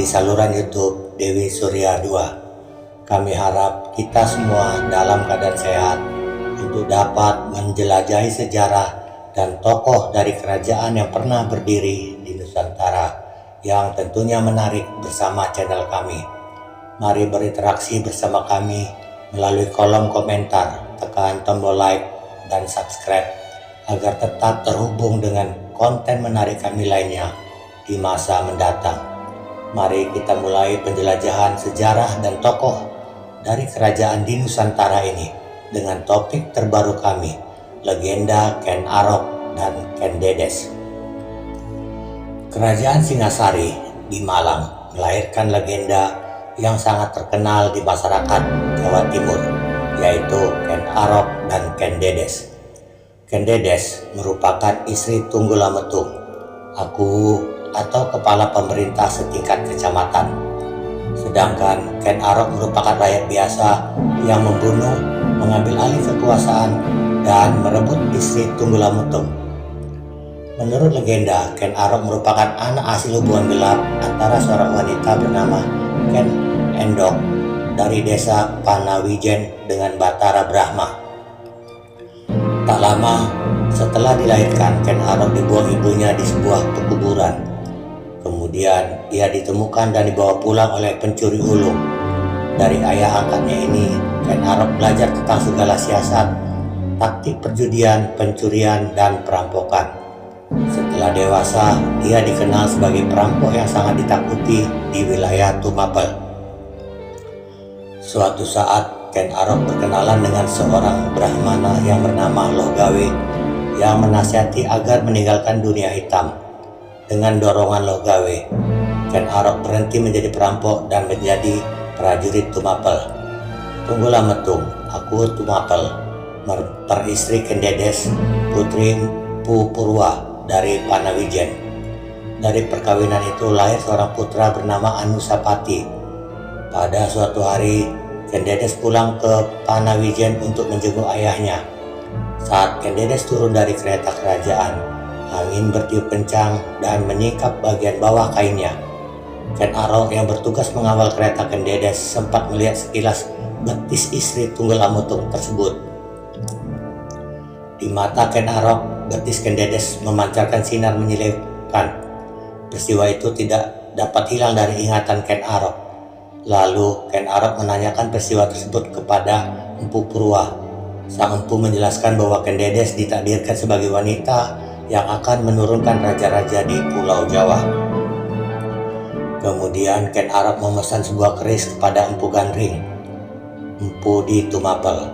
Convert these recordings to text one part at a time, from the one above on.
di saluran YouTube Dewi Surya 2. Kami harap kita semua dalam keadaan sehat untuk dapat menjelajahi sejarah dan tokoh dari kerajaan yang pernah berdiri di Nusantara yang tentunya menarik bersama channel kami. Mari berinteraksi bersama kami melalui kolom komentar, tekan tombol like dan subscribe agar tetap terhubung dengan konten menarik kami lainnya di masa mendatang. Mari kita mulai penjelajahan sejarah dan tokoh dari kerajaan di Nusantara ini dengan topik terbaru kami, legenda Ken Arok dan Ken Dedes. Kerajaan Singasari di Malang melahirkan legenda yang sangat terkenal di masyarakat Jawa Timur, yaitu Ken Arok dan Ken Dedes. Ken Dedes merupakan istri Tunggul Ametung, aku atau kepala pemerintah setingkat kecamatan. Sedangkan Ken Arok merupakan rakyat biasa yang membunuh, mengambil alih kekuasaan, dan merebut istri Tunggul Ametung. Menurut legenda, Ken Arok merupakan anak hasil hubungan gelap antara seorang wanita bernama Ken Endok dari desa Panawijen dengan Batara Brahma. Tak lama setelah dilahirkan, Ken Arok dibuang ibunya di sebuah pekuburan. Kemudian ia ditemukan dan dibawa pulang oleh pencuri ulung. Dari ayah angkatnya ini, Ken Arok belajar tentang segala siasat, taktik perjudian, pencurian, dan perampokan. Setelah dewasa, ia dikenal sebagai perampok yang sangat ditakuti di wilayah Tumapel. Suatu saat, Ken Arok berkenalan dengan seorang Brahmana yang bernama Loh Gawe yang menasihati agar meninggalkan dunia hitam. Dengan dorongan Loh Gawe, Ken Arok berhenti menjadi perampok dan menjadi prajurit Tumapel. Tunggul Ametung, aku Tumapel, peristri Ken Dedes, putri Mpu Purwa dari Panawijen. Dari perkawinan itu lahir seorang putra bernama Anusapati. Pada suatu hari, Ken Dedes pulang ke Panawijen untuk menjenguk ayahnya. Saat Ken Dedes turun dari kereta kerajaan, angin bertiup kencang dan menyingkap bagian bawah kainnya. Ken Arok yang bertugas mengawal kereta Ken Dedes sempat melihat sekilas betis istri Tunggul Ametung tersebut. Di mata Ken Arok, betis Ken Dedes memancarkan sinar menyilaukan. Peristiwa itu tidak dapat hilang dari ingatan Ken Arok. Lalu Ken Arok menanyakan peristiwa tersebut kepada Mpu Purwa. Sang empu menjelaskan bahwa Ken Dedes ditakdirkan sebagai wanita yang akan menurunkan raja-raja di Pulau Jawa. Kemudian Ken Arok memesan sebuah keris kepada Empu Gandring, empu di Tumapel.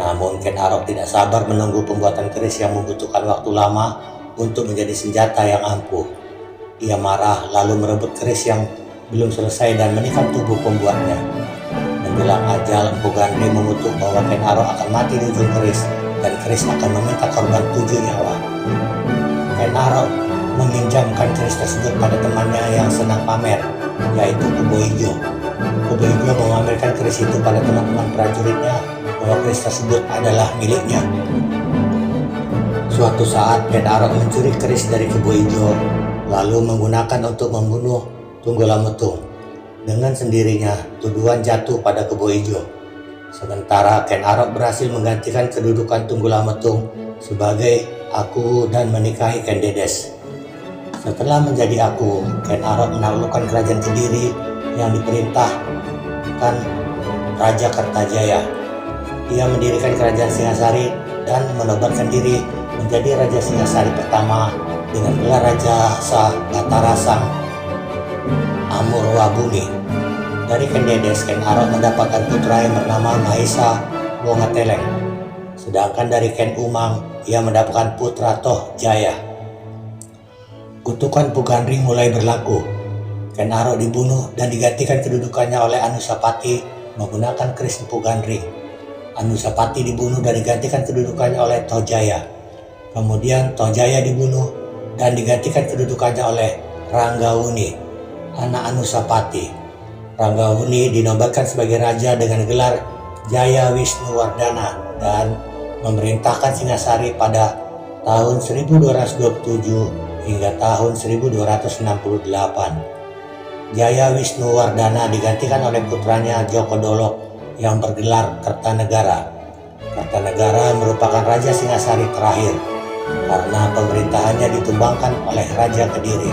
Namun Ken Arok tidak sabar menunggu pembuatan keris yang membutuhkan waktu lama untuk menjadi senjata yang ampuh. Ia marah lalu merebut keris yang belum selesai dan menikam tubuh pembuatnya. Menjelang ajal, Empu Gandring mengutuk bahwa Ken Arok akan mati di ujung keris dan keris akan meminta korban 7 nyawa. Ken Arok meminjamkan keris tersebut pada temannya yang senang pamer, yaitu Kubo Ijo. Kubo Ijo mengamalkan keris itu pada teman-teman prajuritnya bahwa keris tersebut adalah miliknya. Suatu saat Ken Arok mencuri keris dari Kubo Ijo, lalu menggunakan untuk membunuh Tunggul Ametung. Dengan sendirinya, tuduhan jatuh pada Kubo Ijo. Sementara Ken Arok berhasil menggantikan kedudukan Tunggul Ametung sebagai aku dan menikahi Ken Dedes. Setelah menjadi aku, Ken Arok menaklukkan kerajaan Kediri yang diperintahkan Raja Kertajaya. Ia mendirikan kerajaan Singasari dan menobatkan diri menjadi Raja Singasari pertama dengan gelar Raja Sah Batara Sang Amurwabuni. Dari Ken Dedes, Ken Arok mendapatkan putra yang bernama Mahesa Wongateleng. Sedangkan dari Ken Umang, ia mendapatkan putra Toh Jaya. Kutukan Mpu Gandring mulai berlaku. Ken Arok dibunuh dan digantikan kedudukannya oleh Anusapati menggunakan keris Mpu Gandring. Anusapati dibunuh dan digantikan kedudukannya oleh Toh Jaya. Kemudian Toh Jaya dibunuh dan digantikan kedudukannya oleh Ranggawuni, anak Anusapati. Ranggawuni dinobatkan sebagai raja dengan gelar Jaya Wisnuwardana dan memerintahkan Singasari pada tahun 1227 hingga tahun 1268. Jaya Wisnuwardana digantikan oleh putranya Joko Dolok yang bergelar Kertanegara. Kertanegara merupakan Raja Singasari terakhir karena pemerintahannya ditumbangkan oleh Raja Kediri,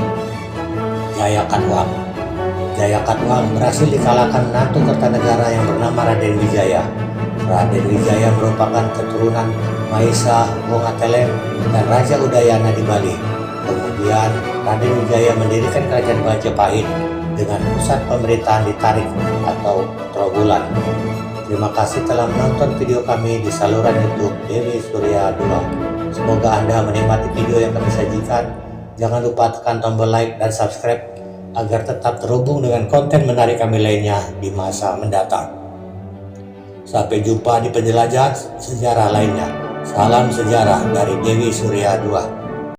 Jayakatwang. Jayakatwang berhasil dikalahkan menantu Kertanegara yang bernama Raden Wijaya. Raden Wijaya merupakan keturunan Maisa Wongatelem dan Raja Udayana di Bali. Kemudian Raden Wijaya mendirikan kerajaan Majapahit dengan pusat pemerintahan di Tarik atau Trowulan. Terima kasih telah menonton video kami di saluran YouTube Dewi Surya 2. Semoga Anda menikmati video yang kami sajikan. Jangan lupa tekan tombol like dan subscribe agar tetap terhubung dengan konten menarik kami lainnya di masa mendatang. Sampai jumpa di penjelajahan sejarah lainnya. Salam sejarah dari Dewi Surya 2.